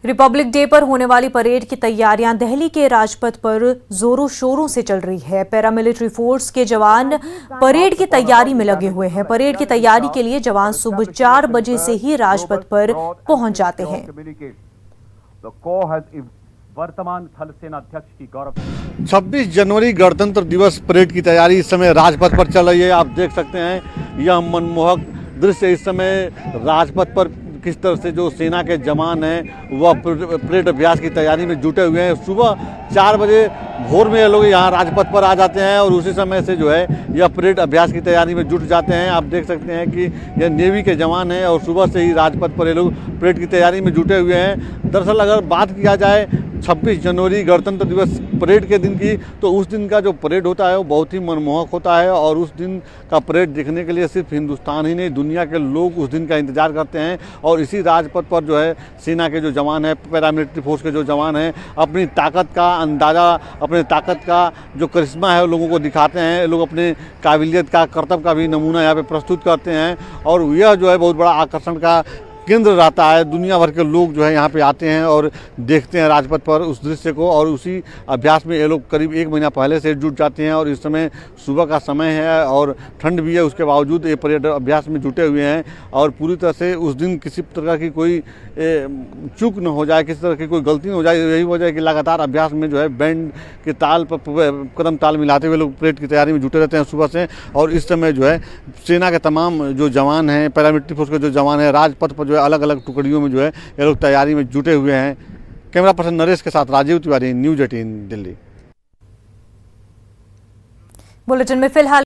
Republic day पर होने वाली परेड की तैयारियां दिल्ली के राजपथ पर जोरों शोरों से चल रही है। पैरामिलिट्री फोर्स के जवान परेड की तैयारी में लगे हुए हैं। परेड की तैयारी के लिए जवान सुबह 4 बजे से ही राजपथ पर पहुंच जाते हैं। वर्तमान थल सेना अध्यक्ष की गौरव 26 जनवरी गणतंत्र दिवस परेड की तैयारी इस समय राजपथ पर चल रही है। आप देख सकते हैं यह मनमोहक दृश्य इस समय राजपथ पर किस तरह से जो सेना के जवान हैं वह परेड अभ्यास की तैयारी में जुटे हुए हैं। सुबह 4 बजे भोर में ये लोग यहाँ राजपथ पर आ जाते हैं और उसी समय से जो है यह परेड अभ्यास की तैयारी में जुट जाते हैं। आप देख सकते हैं कि यह नेवी के जवान हैं और सुबह से ही राजपथ पर ये लोग परेड की तैयारी में जुटे हुए हैं। दरअसल अगर बात किया जाए 26 जनवरी गणतंत्र दिवस परेड के दिन की, तो उस दिन का जो परेड होता है वो बहुत ही मनमोहक होता है और उस दिन का परेड देखने के लिए सिर्फ हिंदुस्तान ही नहीं दुनिया के लोग उस दिन का इंतजार करते हैं। और इसी राजपथ पर जो है सेना के जो जवान हैं, पैरामिलिट्री फोर्स के जो जवान हैं, अपनी ताकत का अंदाज़ा, अपने ताकत का जो करिश्मा है वो लोगों को दिखाते हैं। लोग अपने काबिलियत का, कर्तव्य का भी नमूना यहाँ पे प्रस्तुत करते हैं और यह जो है बहुत बड़ा आकर्षण का केंद्र रहता है। दुनिया भर के लोग जो है यहाँ पे आते हैं और देखते हैं राजपथ पर उस दृश्य को और उसी अभ्यास में ये लोग करीब 1 महीना पहले से जुट जाते हैं। और इस समय सुबह का समय है और ठंड भी है, उसके बावजूद ये परेड अभ्यास में जुटे हुए हैं और पूरी तरह से उस दिन किसी प्रकार की कोई चूक न हो जाए, किसी तरह की कोई गलती न हो जाए। यही वजह है कि लगातार अभ्यास में जो है बैंड के ताल पर कदम ताल मिलाते हुए लोग परेड की तैयारी में जुटे रहते हैं सुबह से। और इस समय जो है सेना के तमाम जो जवान हैं, पैरामिलिट्री फोर्स के जो जवान हैं, राजपथ पर जो है अलग अलग टुकड़ियों में जो है ये लोग तैयारी में जुटे हुए हैं। कैमरा पर्सन नरेश के साथ राजीव तिवारी, न्यूज़ 18 दिल्ली। बुलेटिन में फिलहाल